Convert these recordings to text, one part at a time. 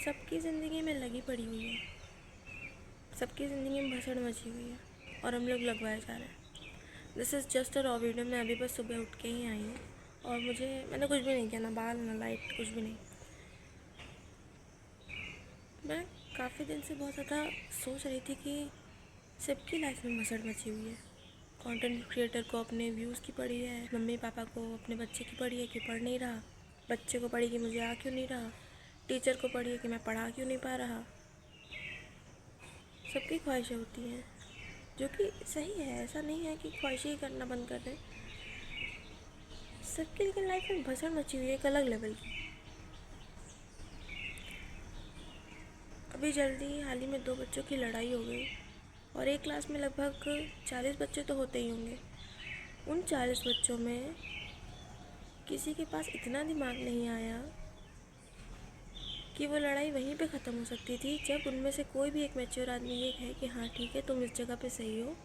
सबकी ज़िंदगी में लगी पड़ी हुई है, सबकी ज़िंदगी में भसड़ मची हुई है और हम लोग लगवाए जा रहे हैं। This is just a raw video. मैं अभी बस सुबह उठ के ही आई हूँ और मैंने कुछ भी नहीं किया, ना बाल ना लाइट, कुछ भी नहीं। मैं काफ़ी दिन से बहुत ज़्यादा सोच रही थी कि सबकी लाइफ में भसड़ मची हुई है। कंटेंट क्रिएटर को अपने व्यूज़ की पड़ी है, मम्मी पापा को अपने बच्चे की पड़ी है कि पढ़ नहीं रहा, बच्चे को पड़ी कि मुझे आ क्यों नहीं रहा, टीचर को पड़ी है कि मैं पढ़ा क्यों नहीं पा रहा। सबकी ख्वाहिशें होती हैं, जो कि सही है, ऐसा नहीं है कि ख्वाहिशें ही करना बंद कर दें। सबकी लेकिन लाइफ में भसड़ मची हुई है एक अलग लेवल की। अभी जल्दी हाल ही में 2 बच्चों की लड़ाई हो गई और एक क्लास में लगभग 40 बच्चे तो होते ही होंगे। उन 40 बच्चों में किसी के पास इतना दिमाग नहीं आया कि वो लड़ाई वहीं पे ख़त्म हो सकती थी, जब उनमें से कोई भी एक मैच्योर आदमी ये कहे कि हाँ ठीक है, तुम इस जगह पे सही हो,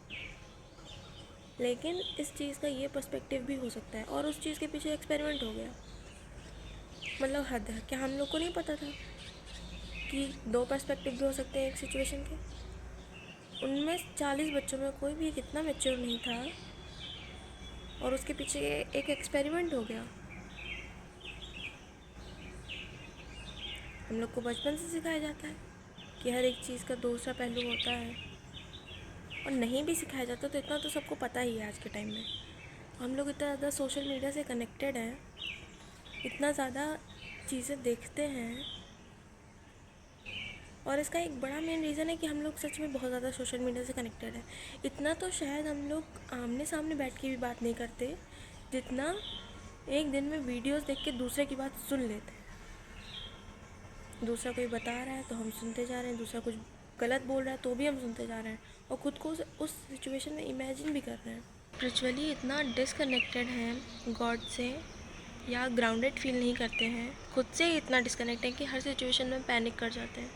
लेकिन इस चीज़ का ये पर्सपेक्टिव भी हो सकता है। और उस चीज़ के पीछे एक्सपेरिमेंट हो गया। मतलब हद है, क्या हम लोग को नहीं पता था कि 2 पर्सपेक्टिव भी हो सकते हैं एक सिचुएशन के? उनमें 40 बच्चों में कोई भी एक इतना मैच्योर नहीं था और उसके पीछे एक एक्सपेरिमेंट हो गया। हम लोग को बचपन से सिखाया जाता है कि हर एक चीज़ का दूसरा पहलू होता है, और नहीं भी सिखाया जाता तो इतना तो सबको पता ही है। आज के टाइम में हम लोग इतना ज़्यादा सोशल मीडिया से कनेक्टेड हैं, इतना ज़्यादा चीज़ें देखते हैं, और इसका एक बड़ा मेन रीज़न है कि हम लोग सच में बहुत ज़्यादा सोशल मीडिया से कनेक्टेड हैं। इतना तो शायद हम लोग आमने सामने बैठ के भी बात नहीं करते, जितना एक दिन में वीडियोस देख के दूसरे की बात सुन लेते हैं। दूसरा कोई बता रहा है तो हम सुनते जा रहे हैं, दूसरा कुछ गलत बोल रहा है तो भी हम सुनते जा रहे हैं, और ख़ुद को उस सिचुएशन में इमेजिन भी कर रहे हैं। स्पिरिचुअली इतना डिसकनेक्टेड हैं गॉड से, या ग्राउंडेड फील नहीं करते हैं, खुद से ही इतना डिसकनेक्ट है कि हर सिचुएशन में पैनिक कर जाते हैं।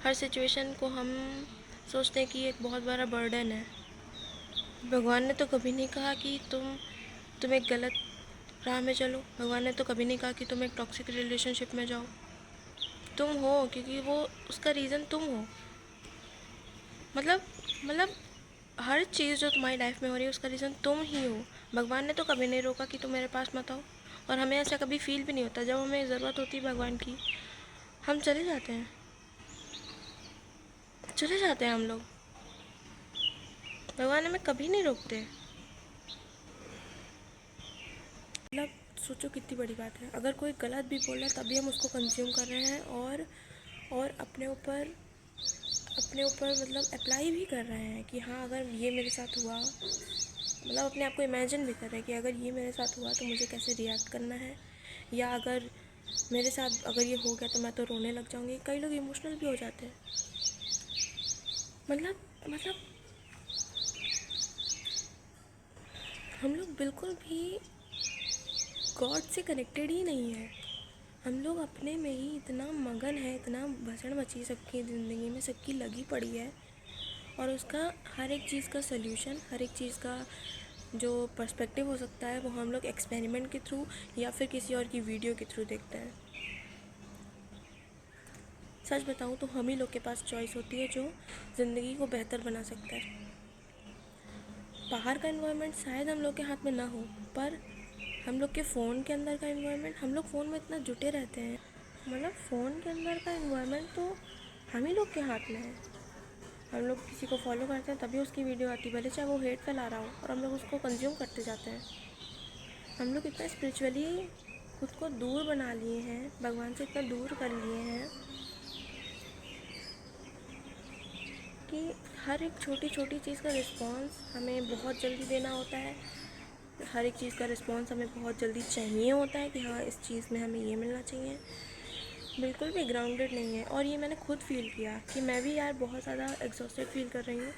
हर सिचुएशन को हम सोचते हैं कि एक बहुत बड़ा बर्डन है। भगवान ने तो कभी नहीं कहा कि तुम एक गलत राह में चलो। भगवान ने तो कभी नहीं कहा कि तुम एक टॉक्सिक रिलेशनशिप में जाओ। तुम हो, क्योंकि वो उसका रीज़न तुम हो। मतलब हर चीज़ जो तुम्हारी लाइफ में हो रही है उसका रीज़न तुम ही हो। भगवान ने तो कभी नहीं रोका कि तुम मेरे पास मत आओ, और हमें ऐसा कभी फील भी नहीं होता। जब हमें ज़रूरत होती है भगवान की, हम चले जाते हैं हम लोग। भगवान हमें कभी नहीं रोकते। मतलब सोचो कितनी बड़ी बात है। अगर कोई गलत भी बोल रहा है तभी हम उसको कंज्यूम कर रहे हैं, और अपने ऊपर मतलब अप्लाई भी कर रहे हैं कि हाँ अगर ये मेरे साथ हुआ, मतलब अपने आप को इमेजिन भी कर रहे हैं कि अगर ये मेरे साथ हुआ तो मुझे कैसे रिएक्ट करना है, या अगर मेरे साथ अगर ये हो गया तो मैं तो रोने लग जाऊँगी। कई लोग इमोशनल भी हो जाते हैं। मतलब हम लोग बिल्कुल भी गॉड से कनेक्टेड ही नहीं है। हम लोग अपने में ही इतना मगन है, इतना भसड़ मची सबकी ज़िंदगी में, सबकी लगी पड़ी है, और उसका हर एक चीज़ का सल्यूशन, हर एक चीज़ का जो पर्सपेक्टिव हो सकता है वो हम लोग एक्सपेरिमेंट के थ्रू या फिर किसी और की वीडियो के थ्रू देखते हैं। सच बताऊँ तो हम ही लोग के पास चॉइस होती है जो ज़िंदगी को बेहतर बना सकता है। बाहर का एनवायरनमेंट शायद हम लोग के हाथ में ना हो, पर हम लोग के फ़ोन के अंदर का एनवायरनमेंट, हम लोग फ़ोन में इतना जुटे रहते हैं, मतलब फ़ोन के अंदर का एनवायरनमेंट तो हम ही लोग के हाथ में है। हम लोग किसी को फॉलो करते हैं तभी उसकी वीडियो आती है, भले चाहे वो हेट फैला रहा हो, और हम लोग उसको कंज्यूम करते जाते हैं। हम लोग इतना स्पिरिचुअली खुद को दूर बना लिए हैं, भगवान से इतना दूर कर लिए हैं कि हर एक छोटी छोटी चीज़ का रिस्पॉन्स हमें बहुत जल्दी देना होता है। हर एक चीज़ का रिस्पॉन्स हमें बहुत जल्दी चाहिए होता है कि हाँ इस चीज़ में हमें ये मिलना चाहिए। बिल्कुल भी ग्राउंडेड नहीं है, और ये मैंने खुद फील किया कि मैं भी यार बहुत ज़्यादा एग्जॉस्टेड फील कर रही हूँ।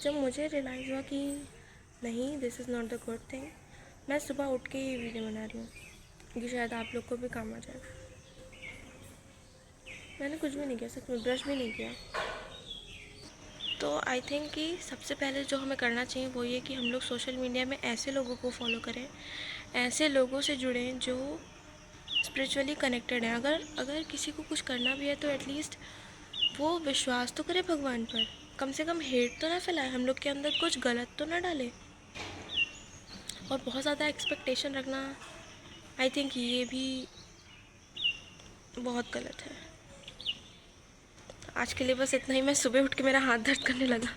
जब मुझे रियलाइज़ हुआ कि नहीं, this is not the good thing, मैं सुबह उठ के ये वीडियो बना रही हूँ कि शायद आप लोग को भी काम आ जाए। मैंने कुछ भी नहीं किया, सच में ब्रश भी नहीं किया। तो आई थिंक कि सबसे पहले जो हमें करना चाहिए वो ये कि हम लोग सोशल मीडिया में ऐसे लोगों को फॉलो करें, ऐसे लोगों से जुड़ें जो स्पिरिचुअली कनेक्टेड हैं। अगर अगर किसी को कुछ करना भी है तो एटलीस्ट वो विश्वास तो करे भगवान पर, कम से कम हेट तो ना फैलाए, हम लोग के अंदर कुछ गलत तो ना डाले। और बहुत ज़्यादा एक्सपेक्टेशन रखना, आई थिंक ये भी बहुत गलत है। आज के लिए बस इतना ही। मैं सुबह उठ के मेरा हाथ दर्द करने लगा।